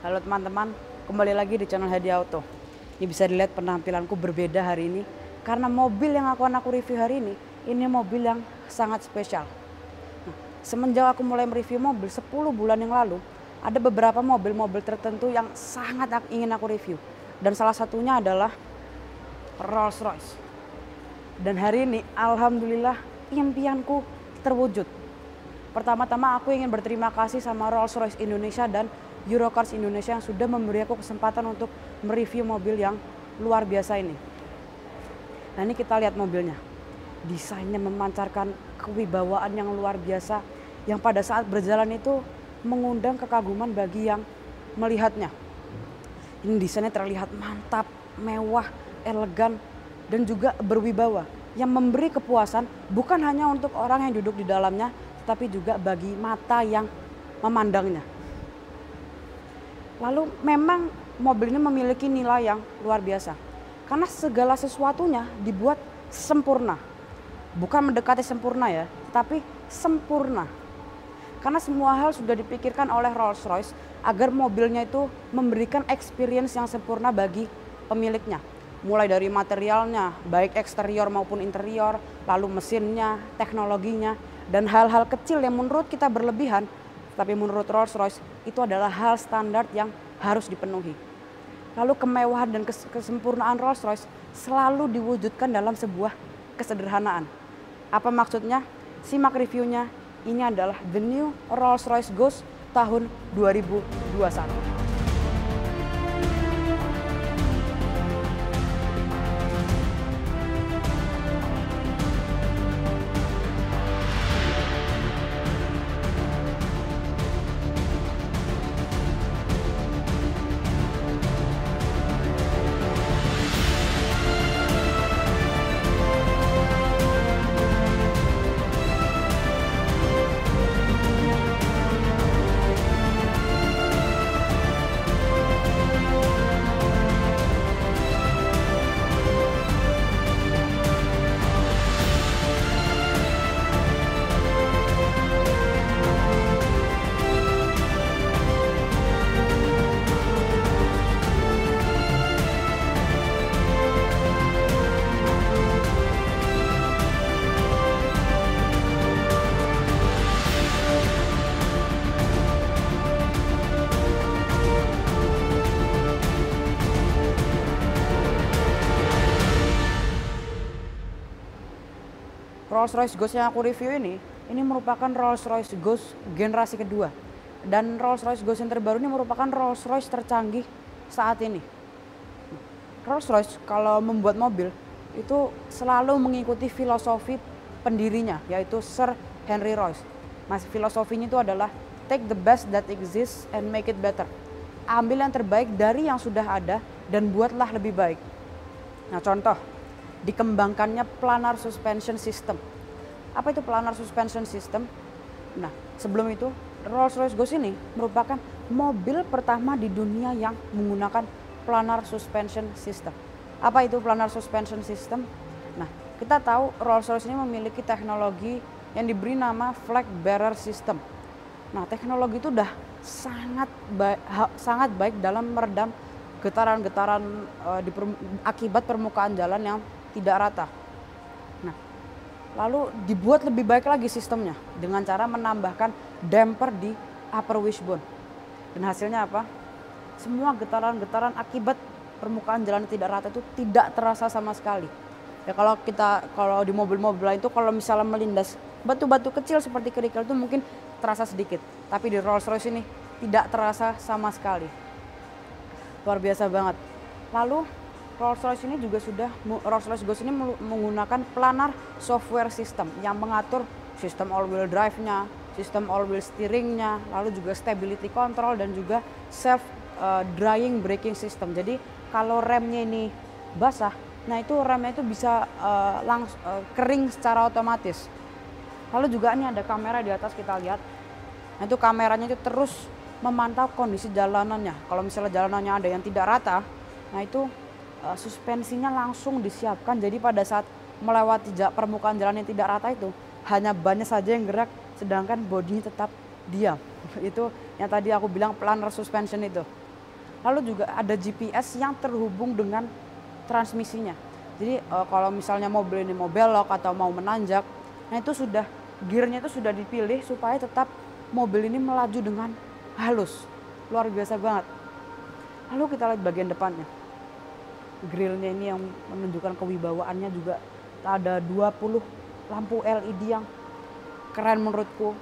Halo teman-teman, kembali lagi di channel Hadi Auto. Ini bisa dilihat penampilanku berbeda hari ini karena mobil yang aku review hari ini mobil yang sangat spesial. Semenjak aku mulai mereview mobil 10 bulan yang lalu, ada beberapa mobil-mobil tertentu yang sangat ingin aku review. Dan salah satunya adalah Rolls Royce. Dan hari ini alhamdulillah impianku terwujud. Pertama-tama aku ingin berterima kasih sama Rolls Royce Indonesia dan Eurocars Indonesia yang sudah memberi aku kesempatan untuk mereview mobil yang luar biasa ini. Nah, ini kita lihat mobilnya. Desainnya memancarkan kewibawaan yang luar biasa yang pada saat berjalan itu mengundang kekaguman bagi yang melihatnya. Ini desainnya terlihat mantap, mewah, elegan, dan juga berwibawa yang memberi kepuasan bukan hanya untuk orang yang duduk di dalamnya, tapi juga bagi mata yang memandangnya. Lalu memang mobil ini memiliki nilai yang luar biasa. Karena segala sesuatunya dibuat sempurna. Bukan mendekati sempurna ya, tapi sempurna. Karena semua hal sudah dipikirkan oleh Rolls Royce agar mobilnya itu memberikan experience yang sempurna bagi pemiliknya. Mulai dari materialnya, baik eksterior maupun interior, lalu mesinnya, teknologinya, dan hal-hal kecil yang menurut kita berlebihan, tapi menurut Rolls Royce itu adalah hal standar yang harus dipenuhi. Lalu kemewahan dan kesempurnaan Rolls Royce selalu diwujudkan dalam sebuah kesederhanaan. Apa maksudnya? Simak reviewnya. Ini adalah the new Rolls Royce Ghost tahun 2021. Rolls Royce Ghost yang aku review ini merupakan Rolls Royce Ghost generasi kedua. Dan Rolls Royce Ghost yang terbaru ini merupakan Rolls Royce tercanggih saat ini. Rolls Royce kalau membuat mobil itu selalu mengikuti filosofi pendirinya, yaitu Sir Henry Royce. Mas, filosofinya itu adalah take the best that exists and make it better. Ambil yang terbaik dari yang sudah ada dan buatlah lebih baik. Nah, contoh dikembangkannya planar suspension system. Apa itu planar suspension system? Nah, sebelum itu Rolls-Royce Ghost ini merupakan mobil pertama di dunia yang menggunakan planar suspension system. Apa itu planar suspension system? Nah, kita tahu Rolls-Royce ini memiliki teknologi yang diberi nama flag bearer system. Nah, teknologi itu udah sangat baik dalam meredam getaran-getaran akibat permukaan jalan yang tidak rata. Nah, lalu dibuat lebih baik lagi sistemnya dengan cara menambahkan damper di upper wishbone. Dan hasilnya apa? Semua getaran-getaran akibat permukaan jalan yang tidak rata itu tidak terasa sama sekali. Ya kalau di mobil-mobil lain itu kalau misalnya melindas batu-batu kecil seperti kerikil itu mungkin terasa sedikit. Tapi di Rolls Royce ini tidak terasa sama sekali. Luar biasa banget. Lalu Rolls Royce Ghost ini menggunakan planar software system yang mengatur sistem all wheel drive-nya, sistem all wheel steering-nya, lalu juga stability control dan juga self drying braking system. Jadi kalau remnya ini basah, nah itu remnya itu bisa kering secara otomatis. Lalu juga ini ada kamera di atas, kita lihat. Nah itu kameranya itu terus memantau kondisi jalanannya. Kalau misalnya jalanannya ada yang tidak rata, nah itu suspensinya langsung disiapkan. Jadi pada saat melewati permukaan jalan yang tidak rata itu hanya bannya saja yang gerak, sedangkan bodinya tetap diam. Itu yang tadi aku bilang planar suspension itu. Lalu juga ada GPS yang terhubung dengan transmisinya. Jadi kalau misalnya mobil ini mau belok atau mau menanjak, nah itu sudah gearnya itu sudah dipilih supaya tetap mobil ini melaju dengan halus. Luar biasa banget. Lalu kita lihat bagian depannya. Grillnya ini yang menunjukkan kewibawaannya juga. Ada 20 lampu LED yang keren menurutku.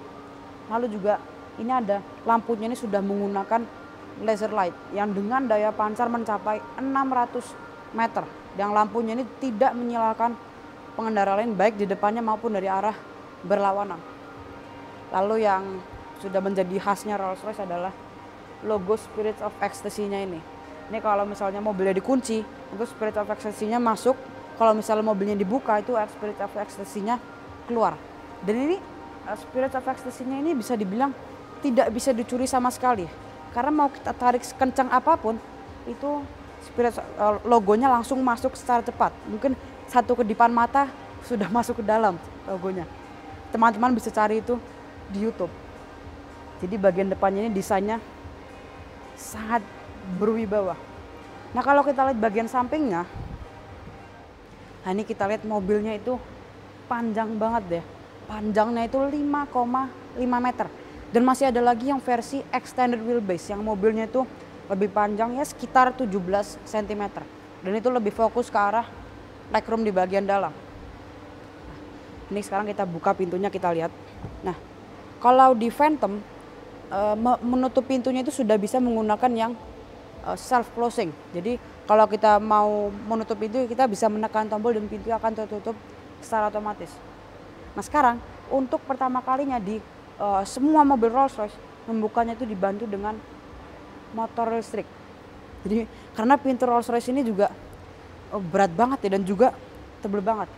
Lalu juga ini ada lampunya ini sudah menggunakan laser light yang dengan daya pancar mencapai 600 meter. Yang lampunya ini tidak menyilaukan pengendara lain baik di depannya maupun dari arah berlawanan. Lalu yang sudah menjadi khasnya Rolls-Royce adalah logo Spirit of Ecstasy-nya ini. Ini kalau misalnya mobilnya dikunci, itu Spirit of Ecstasy-nya masuk. Kalau misalnya mobilnya dibuka, itu Spirit of Ecstasy-nya keluar. Dan ini Spirit of Ecstasy-nya ini bisa dibilang tidak bisa dicuri sama sekali. Karena mau kita tarik sekencang apapun, itu Spirit logonya langsung masuk secara cepat. Mungkin satu kedipan mata sudah masuk ke dalam logonya. Teman-teman bisa cari itu di YouTube. Jadi bagian depannya ini desainnya sangat berwibawa. Nah kalau kita lihat bagian sampingnya, nah ini kita lihat mobilnya itu panjang banget deh. Panjangnya itu 5,5 meter. Dan masih ada lagi yang versi extended wheelbase yang mobilnya itu lebih panjang ya sekitar 17 cm. Dan itu lebih fokus ke arah legroom di bagian dalam. Nah, ini sekarang kita buka pintunya kita lihat. Nah kalau di Phantom menutup pintunya itu sudah bisa menggunakan yang self closing. Jadi kalau kita mau menutup pintu kita bisa menekan tombol dan pintu akan tertutup secara otomatis. Nah sekarang untuk pertama kalinya di semua mobil Rolls-Royce membukanya itu dibantu dengan motor listrik. Jadi karena pintu Rolls-Royce ini juga berat banget ya dan juga tebal banget.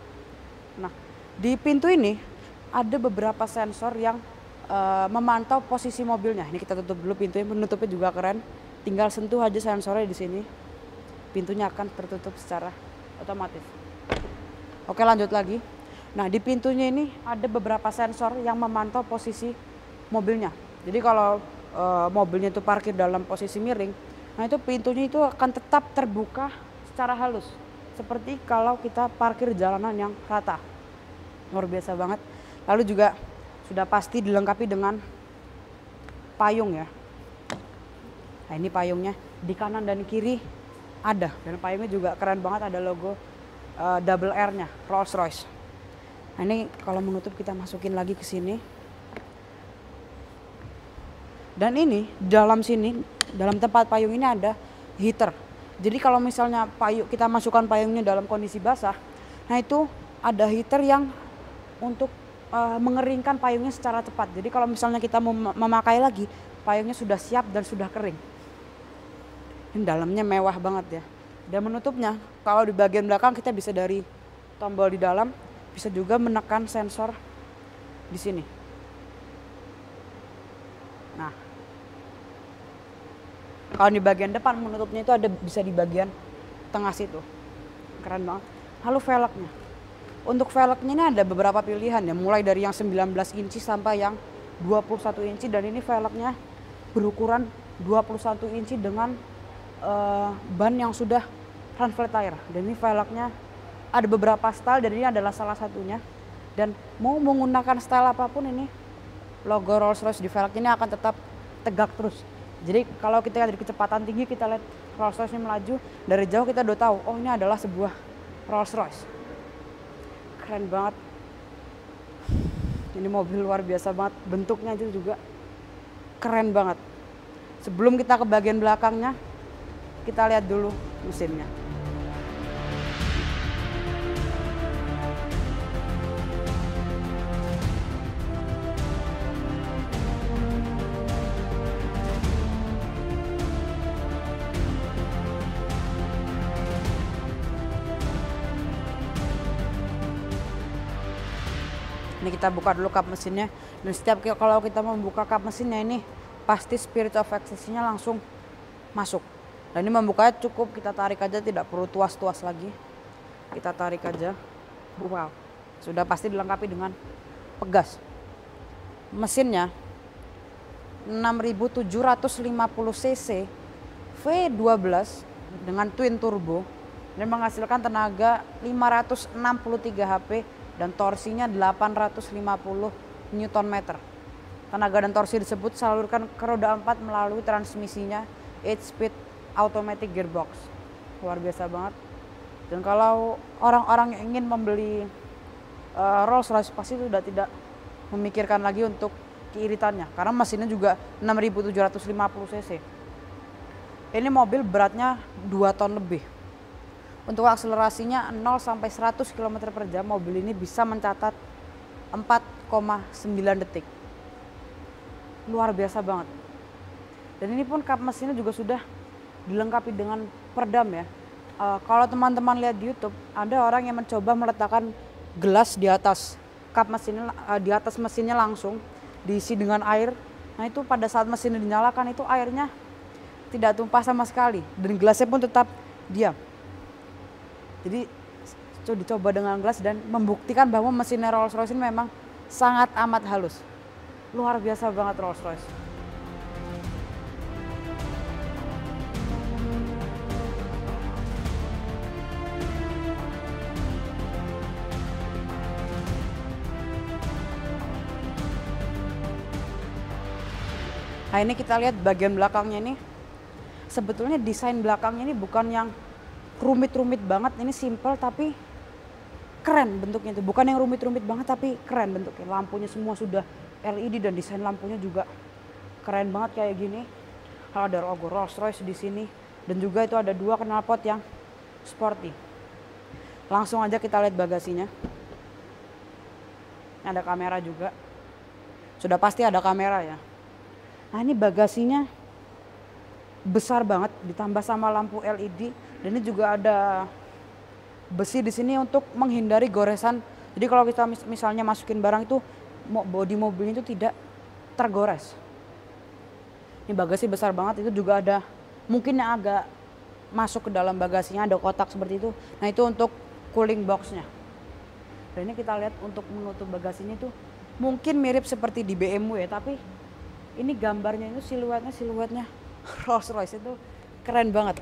Nah di pintu ini ada beberapa sensor yang memantau posisi mobilnya. Ini kita tutup dulu pintunya, penutupnya juga keren. Tinggal sentuh aja sensornya di sini, pintunya akan tertutup secara otomatis. Oke lanjut lagi. Nah di pintunya ini ada beberapa sensor yang memantau posisi mobilnya. Jadi kalau mobilnya itu parkir dalam posisi miring, nah itu pintunya itu akan tetap terbuka secara halus. Seperti kalau kita parkir jalanan yang rata. Luar biasa banget. Lalu juga sudah pasti dilengkapi dengan payung ya. Nah ini payungnya di kanan dan kiri ada. Dan payungnya juga keren banget, ada logo double R-nya Rolls-Royce. Nah ini kalau menutup kita masukin lagi ke sini. Dan ini dalam sini, dalam tempat payung ini ada heater. Jadi kalau misalnya kita masukkan payungnya dalam kondisi basah, nah itu ada heater yang untuk mengeringkan payungnya secara cepat. Jadi kalau misalnya kita mau memakai lagi, payungnya sudah siap dan sudah kering. Ini dalamnya mewah banget ya. Dan menutupnya, kalau di bagian belakang kita bisa dari tombol di dalam, bisa juga menekan sensor di sini. Nah, kalau di bagian depan menutupnya itu ada bisa di bagian tengah situ. Keren banget. Lalu velgnya. Untuk velgnya ini ada beberapa pilihan ya, mulai dari yang 19 inci sampai yang 21 inci dan ini velgnya berukuran 21 inci dengan ban yang sudah run flat tire. Dan ini velgnya ada beberapa style dan ini adalah salah satunya. Dan mau menggunakan style apapun ini logo Rolls-Royce di velg ini akan tetap tegak terus. Jadi kalau kita dari kecepatan tinggi kita lihat Rolls-Royce ini melaju, dari jauh kita udah tahu oh ini adalah sebuah Rolls-Royce. Keren banget. Ini mobil luar biasa banget, bentuknya itu juga keren banget. Sebelum kita ke bagian belakangnya, kita lihat dulu mesinnya. Ini kita buka dulu kap mesinnya. Dan setiap kalau kita membuka kap mesinnya ini pasti Spirit of Ecstasy-nya langsung masuk. Dan ini membukanya cukup kita tarik aja, tidak perlu tuas-tuas lagi. Kita tarik aja. Wow. Sudah pasti dilengkapi dengan pegas. Mesinnya 6750 cc V12 dengan twin turbo dan menghasilkan tenaga 563 HP dan torsinya 850 Nm. Tenaga dan torsi tersebut disalurkan ke roda 4 melalui transmisinya 8-speed automatic gearbox. Luar biasa banget. Dan kalau orang-orang yang ingin membeli Rolls-Royce pasti sudah tidak memikirkan lagi untuk keiritannya karena mesinnya juga 6750 cc. Ini mobil beratnya 2 ton lebih. Untuk akselerasinya 0 sampai 100 km per jam mobil ini bisa mencatat 4,9 detik. Luar biasa banget. Dan ini pun kap mesinnya juga sudah dilengkapi dengan peredam ya. Kalau teman-teman lihat di YouTube, ada orang yang mencoba meletakkan gelas di atas kap mesinnya, di atas mesinnya langsung diisi dengan air. Nah itu pada saat mesinnya dinyalakan itu airnya tidak tumpah sama sekali dan gelasnya pun tetap diam. Jadi dicoba dengan gelas dan membuktikan bahwa mesinnya Rolls-Royce ini memang sangat amat halus. Luar biasa banget Rolls-Royce. Nah ini kita lihat bagian belakangnya ini. Sebetulnya desain belakangnya ini bukan yang rumit-rumit banget, ini simple tapi keren bentuknya itu. Bukan yang rumit-rumit banget tapi keren bentuknya. Lampunya semua sudah LED dan desain lampunya juga keren banget kayak gini. Ada logo Rolls-Royce di sini dan juga itu ada 2 knalpot yang sporty. Langsung aja kita lihat bagasinya. Ada kamera juga. Sudah pasti ada kamera ya. Nah ini bagasinya besar banget ditambah sama lampu LED dan ini juga ada besi di sini untuk menghindari goresan. Jadi kalau kita misalnya masukin barang itu bodi mobilnya itu tidak tergores. Ini bagasi besar banget, itu juga ada mungkin yang agak masuk ke dalam bagasinya ada kotak seperti itu. Nah itu untuk cooling boxnya. Dan ini kita lihat untuk menutup bagasinya itu mungkin mirip seperti di BMW ya, tapi ini gambarnya itu siluetnya Rolls-Royce itu keren banget.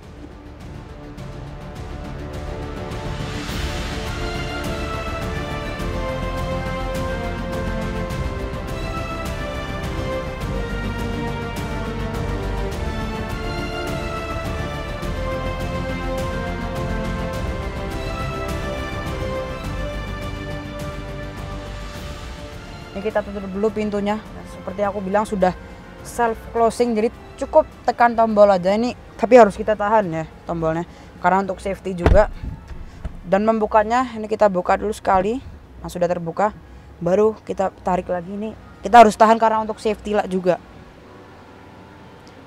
Ini kita tutup dulu pintunya. Seperti aku bilang sudah self closing, jadi cukup tekan tombol aja ini, tapi harus kita tahan ya tombolnya karena untuk safety juga. Dan membukanya ini kita buka dulu sekali. Nah sudah terbuka baru kita tarik lagi. Ini kita harus tahan karena untuk safety lah juga.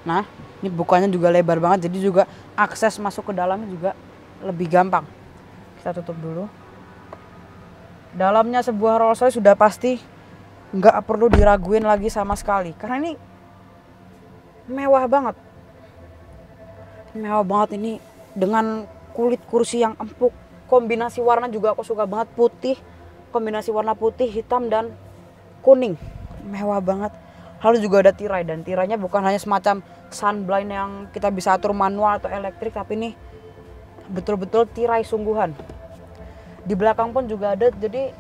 Nah ini bukanya juga lebar banget, jadi juga akses masuk ke dalamnya juga lebih gampang. Kita tutup dulu. Dalamnya sebuah Rolls-Royce sudah pasti nggak perlu diraguin lagi sama sekali karena ini mewah banget. Mewah banget ini dengan kulit kursi yang empuk. Kombinasi warna juga aku suka banget, putih. Kombinasi warna putih, hitam dan kuning. Mewah banget. Lalu juga ada tirai dan tirainya bukan hanya semacam sunblind yang kita bisa atur manual atau elektrik, tapi ini betul-betul tirai sungguhan. Di belakang pun juga ada, jadi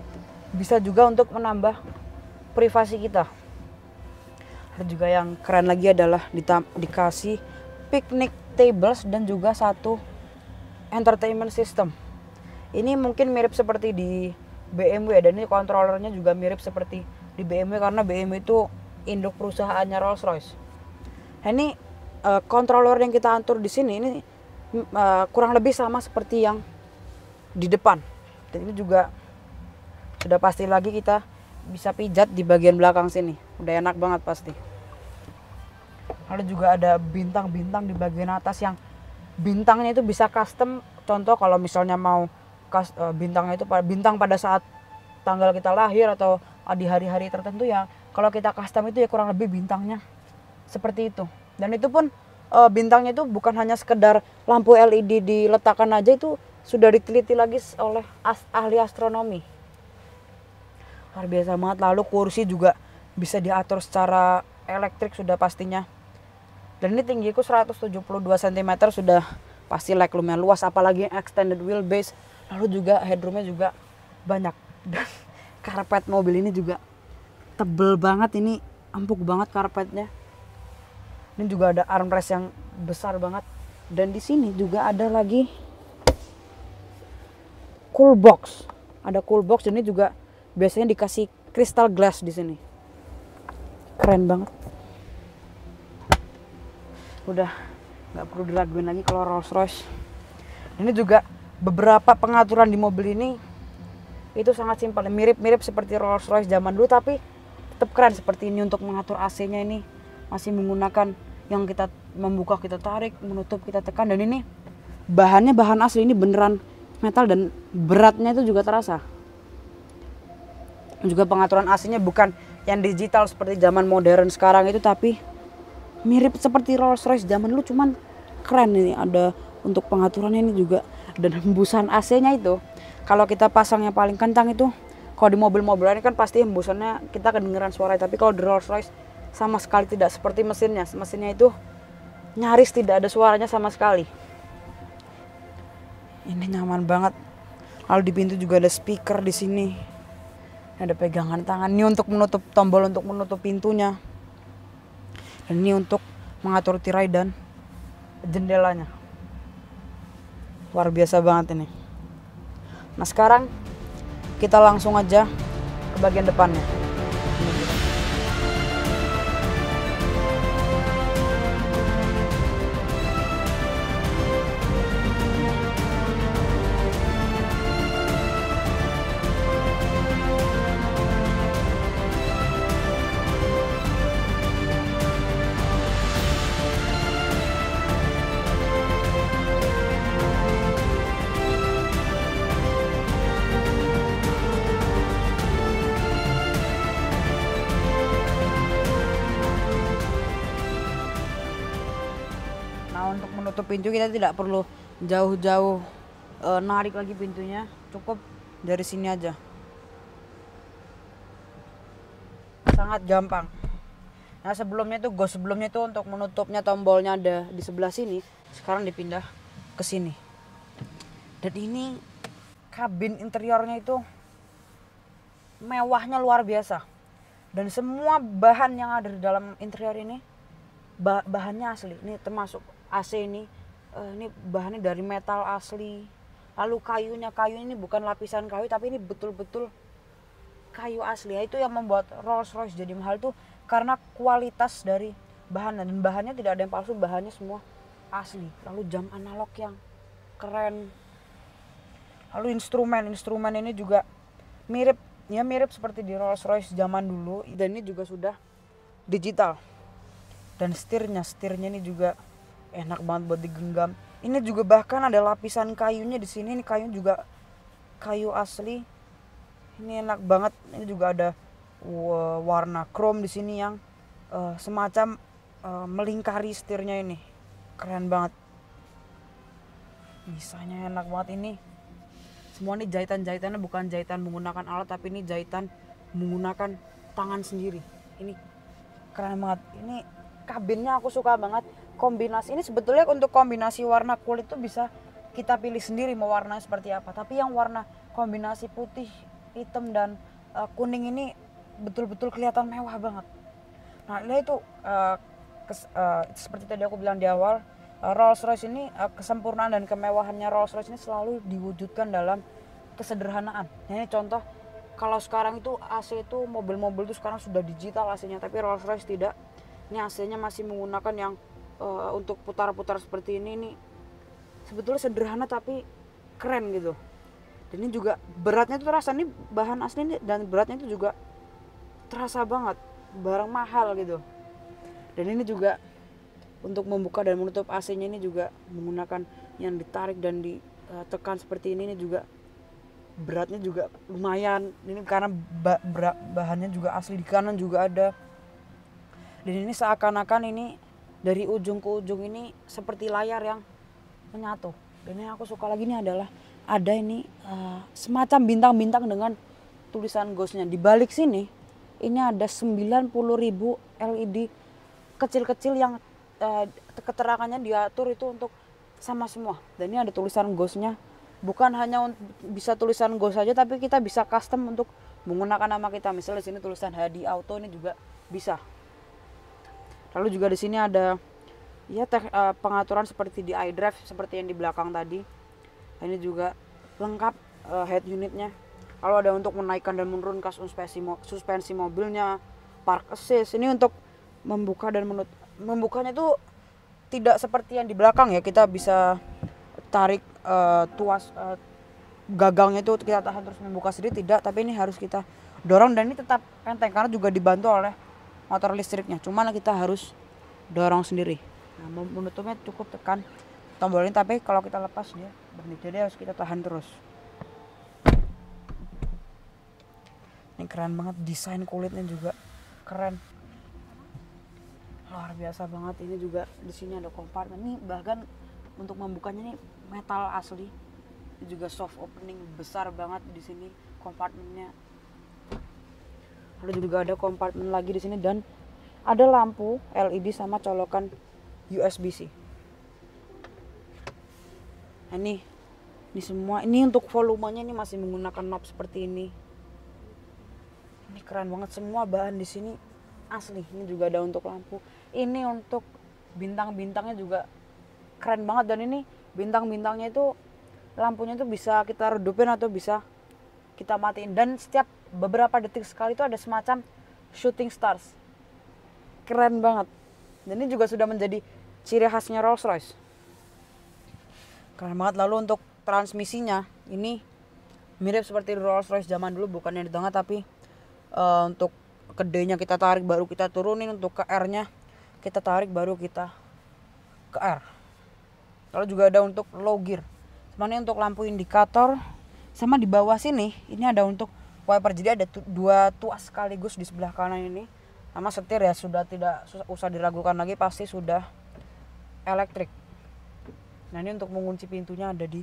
bisa juga untuk menambah privasi kita. Juga yang keren lagi adalah dikasih picnic tables dan juga satu entertainment system. Ini mungkin mirip seperti di BMW dan ini kontrolernya juga mirip seperti di BMW karena BMW itu induk perusahaannya Rolls-Royce. Nah, ini controller yang kita atur di sini ini kurang lebih sama seperti yang di depan. Dan ini juga sudah pasti lagi kita bisa pijat di bagian belakang sini. Udah enak banget pasti. Lalu juga ada bintang-bintang di bagian atas yang bintangnya itu bisa custom. Contoh kalau misalnya mau bintangnya itu bintang pada saat tanggal kita lahir atau di hari-hari tertentu ya. Kalau kita custom itu ya kurang lebih bintangnya seperti itu. Dan itu pun bintangnya itu bukan hanya sekedar lampu LED diletakkan aja, itu sudah diteliti lagi oleh ahli astronomi. Luar biasa banget. Lalu kursi juga bisa diatur secara elektrik sudah pastinya. Dan ini tinggiku 172 cm, sudah pasti like lumayan luas, apalagi yang extended wheelbase. Lalu juga headroomnya juga banyak. Dan karpet mobil ini juga tebel banget, ini empuk banget karpetnya. Ini juga ada armrest yang besar banget. Dan di sini juga ada lagi cool box. Ada cool box, dan ini juga biasanya dikasih crystal glass di sini. Keren banget. Udah nggak perlu diraguin lagi kalau Rolls Royce. Ini juga beberapa pengaturan di mobil ini itu sangat simpel, mirip-mirip seperti Rolls Royce zaman dulu, tapi tetap keren seperti ini. Untuk mengatur AC-nya ini masih menggunakan yang kita membuka, kita tarik, menutup, kita tekan. Dan ini bahannya bahan asli, ini beneran metal, dan beratnya itu juga terasa. Juga pengaturan AC-nya bukan yang digital seperti zaman modern sekarang itu, tapi mirip seperti Rolls Royce zaman dulu, cuman keren. Ini ada untuk pengaturannya ini juga. Dan hembusan AC-nya itu kalau kita pasang yang paling kencang itu, kalau di mobil-mobil ini kan pasti hembusannya kita kedengeran suara, tapi kalau di Rolls Royce sama sekali tidak, seperti mesinnya itu nyaris tidak ada suaranya sama sekali. Ini nyaman banget. Lalu di pintu juga ada speaker di sini. Ada pegangan tangan. Ini untuk menutup, tombol untuk menutup pintunya. Dan ini untuk mengatur tirai dan jendelanya. Luar biasa banget ini. Nah, sekarang kita langsung aja ke bagian depannya. Untuk menutup pintu kita tidak perlu jauh-jauh narik lagi pintunya, cukup dari sini aja, sangat gampang. Nah, sebelumnya itu untuk menutupnya tombolnya ada di sebelah sini, sekarang dipindah ke sini. Dan ini kabin interiornya itu mewahnya luar biasa, dan semua bahan yang ada di dalam interior ini bahannya asli. Ini termasuk AC ini bahannya dari metal asli. Lalu kayu ini bukan lapisan kayu, tapi ini betul-betul kayu asli. Itu yang membuat Rolls Royce jadi mahal tuh, karena kualitas dari bahannya, dan bahannya tidak ada yang palsu, bahannya semua asli. Lalu jam analog yang keren. Lalu instrumen ini juga mirip seperti di Rolls Royce zaman dulu, dan ini juga sudah digital. Dan setirnya ini juga enak banget buat digenggam. Ini juga bahkan ada lapisan kayunya di sini. Ini kayu juga kayu asli. Ini enak banget. Ini juga ada warna chrome di sini yang semacam melingkari setirnya ini. Keren banget. Bisanya enak banget ini. Semua ini jahitannya bukan jahitan menggunakan alat, tapi ini jahitan menggunakan tangan sendiri. Ini keren banget. Ini kabinnya aku suka banget. Kombinasi ini sebetulnya untuk kombinasi warna kulit itu bisa kita pilih sendiri mau warnanya seperti apa. Tapi yang warna kombinasi putih, hitam, dan kuning ini betul-betul kelihatan mewah banget. Nah, ini itu seperti tadi aku bilang di awal, Rolls Royce ini kesempurnaan dan kemewahannya Rolls Royce ini selalu diwujudkan dalam kesederhanaan. Nah, ini contoh, kalau sekarang itu AC itu mobil-mobil itu sekarang sudah digital AC-nya, tapi Rolls Royce tidak. Ini AC-nya masih menggunakan yang untuk putar-putar seperti ini sebetulnya sederhana tapi keren gitu. Dan ini juga beratnya itu terasa, ini bahan asli ini, dan beratnya itu juga terasa banget, barang mahal gitu. Dan ini juga untuk membuka dan menutup AC-nya ini juga menggunakan yang ditarik dan ditekan seperti ini juga beratnya juga lumayan. Ini karena bahannya juga asli, di kanan juga ada. Dan ini seakan-akan ini dari ujung ke ujung ini seperti layar yang menyatu. Dan yang aku suka lagi ini adalah ada ini semacam bintang-bintang dengan tulisan Ghost-nya. Di balik sini ini ada 90.000 LED kecil-kecil yang keterangannya diatur itu untuk sama semua. Dan ini ada tulisan Ghost-nya. Bukan hanya bisa tulisan Ghost saja, tapi kita bisa custom untuk menggunakan nama kita. Misalnya di sini tulisan Hadi Auto, ini juga bisa. Lalu juga di sini ada ya pengaturan seperti di iDrive seperti yang di belakang tadi. Ini juga lengkap head unitnya. Lalu ada untuk menaikkan dan menurunkan suspensi mobilnya, park assist. Ini untuk membuka dan menutup. Membukanya itu tidak seperti yang di belakang ya. Kita bisa tarik tuas gagangnya itu kita tahan terus membuka sendiri, tidak. Tapi ini harus kita dorong dan ini tetap enteng karena juga dibantu oleh motor listriknya. Cuman kita harus dorong sendiri. Nah, menutupnya cukup tekan tombol ini, tapi kalau kita lepas dia berhenti. Jadi harus kita tahan terus. Ini keren banget, desain kulitnya juga keren, luar biasa banget. Ini juga di sini ada kompartmen. Ini bahkan untuk membukanya ini metal asli. Ini juga soft opening besar banget di sini kompartmennya. Lalu juga ada kompartmen lagi di sini dan ada lampu LED sama colokan USB-C. Nah, ini semua ini untuk volumenya ini masih menggunakan knob seperti ini. Ini keren banget, semua bahan di sini asli. Ini juga ada untuk lampu. Ini untuk bintang-bintangnya juga keren banget, dan ini bintang-bintangnya itu lampunya itu bisa kita redupin atau bisa kita matiin, dan setiap beberapa detik sekali itu ada semacam shooting stars. Keren banget. Dan ini juga sudah menjadi ciri khasnya Rolls-Royce. Keren banget. Lalu untuk transmisinya ini mirip seperti Rolls-Royce zaman dulu, bukan yang di tengah tapi untuk ke D-nya kita tarik baru kita turunin, untuk ke R-nya kita tarik baru kita ke R. Lalu juga ada untuk low gear. Sebenarnya untuk lampu indikator sama di bawah sini ini ada untuk wiper. Jadi ada dua tuas sekaligus di sebelah kanan ini. Sama setir ya sudah tidak usah diragukan lagi, pasti sudah elektrik. Nah, ini untuk mengunci pintunya ada di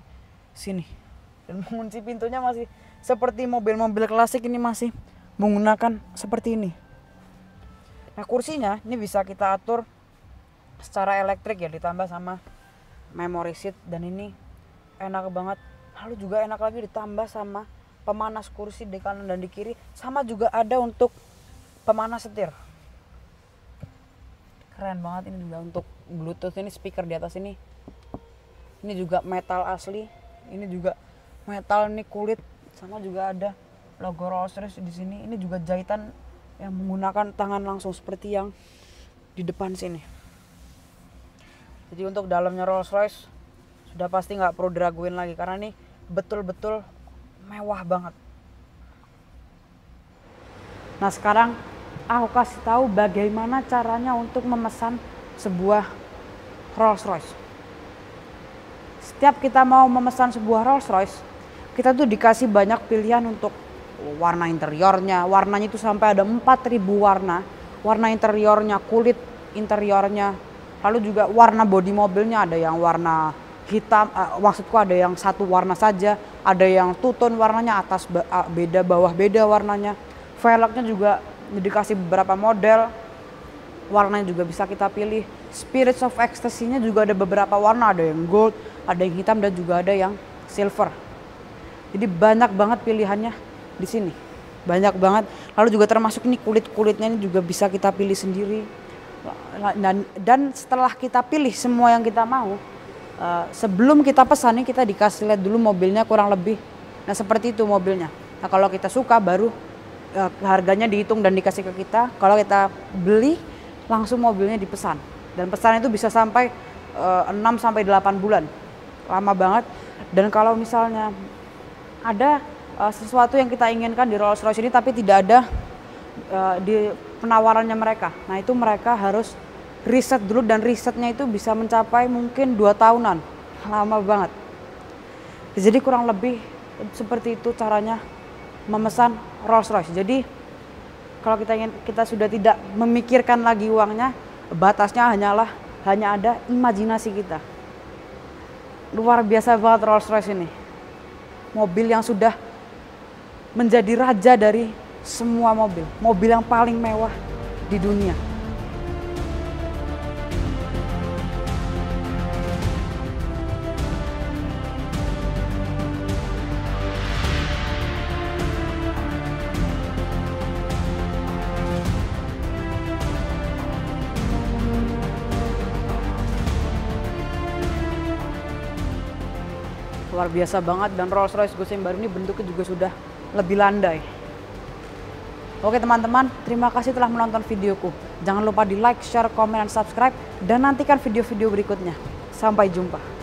sini. Dan mengunci pintunya masih seperti mobil-mobil klasik, ini masih menggunakan seperti ini. Nah, kursinya ini bisa kita atur secara elektrik ya, ditambah sama memory seat, dan ini enak banget. Lalu juga enak lagi ditambah sama pemanas kursi di kanan dan di kiri, sama juga ada untuk pemanas setir. Keren banget. Ini juga untuk Bluetooth, ini speaker di atas ini juga metal asli. Ini juga metal, ini kulit, sama juga ada logo Rolls-Royce di sini. Ini juga jahitan yang menggunakan tangan langsung seperti yang di depan sini. Jadi untuk dalamnya Rolls-Royce sudah pasti nggak perlu diraguin lagi karena ini betul-betul mewah banget. Nah, sekarang aku kasih tahu bagaimana caranya untuk memesan sebuah Rolls-Royce. Setiap kita mau memesan sebuah Rolls-Royce, kita tuh dikasih banyak pilihan untuk warna interiornya. Warnanya itu sampai ada 4.000 warna. Warna interiornya, kulit interiornya, lalu juga warna bodi mobilnya. Ada yang warna hitam, maksudku ada yang satu warna saja, ada yang two tone warnanya, atas beda, bawah beda warnanya. Velgnya juga dikasih beberapa model, warnanya juga bisa kita pilih. Spirits of Ecstasy-nya juga ada beberapa warna, ada yang gold, ada yang hitam, dan juga ada yang silver. Jadi banyak banget pilihannya di sini, banyak banget. Lalu juga termasuk nih kulit-kulitnya ini juga bisa kita pilih sendiri. Dan setelah kita pilih semua yang kita mau, sebelum kita pesan nih kita dikasih lihat dulu mobilnya kurang lebih. Nah, seperti itu mobilnya. Nah, kalau kita suka baru harganya dihitung dan dikasih ke kita. Kalau kita beli langsung mobilnya dipesan. Dan pesan itu bisa sampai 6 sampai 8 bulan. Lama banget. Dan kalau misalnya ada sesuatu yang kita inginkan di Rolls-Royce ini tapi tidak ada di penawarannya mereka, nah itu mereka harus riset dulu, dan risetnya itu bisa mencapai mungkin 2 tahunan. Lama banget. Jadi kurang lebih seperti itu caranya memesan Rolls-Royce. Jadi kalau kita sudah tidak memikirkan lagi uangnya, batasnya hanya ada imajinasi kita. Luar biasa banget Rolls-Royce ini. Mobil yang sudah menjadi raja dari semua mobil. Mobil yang paling mewah di dunia. Luar biasa banget, dan Rolls Royce Ghost yang baru ini bentuknya juga sudah lebih landai. Oke teman-teman, terima kasih telah menonton videoku. Jangan lupa di like, share, komen, dan subscribe. Dan nantikan video-video berikutnya. Sampai jumpa.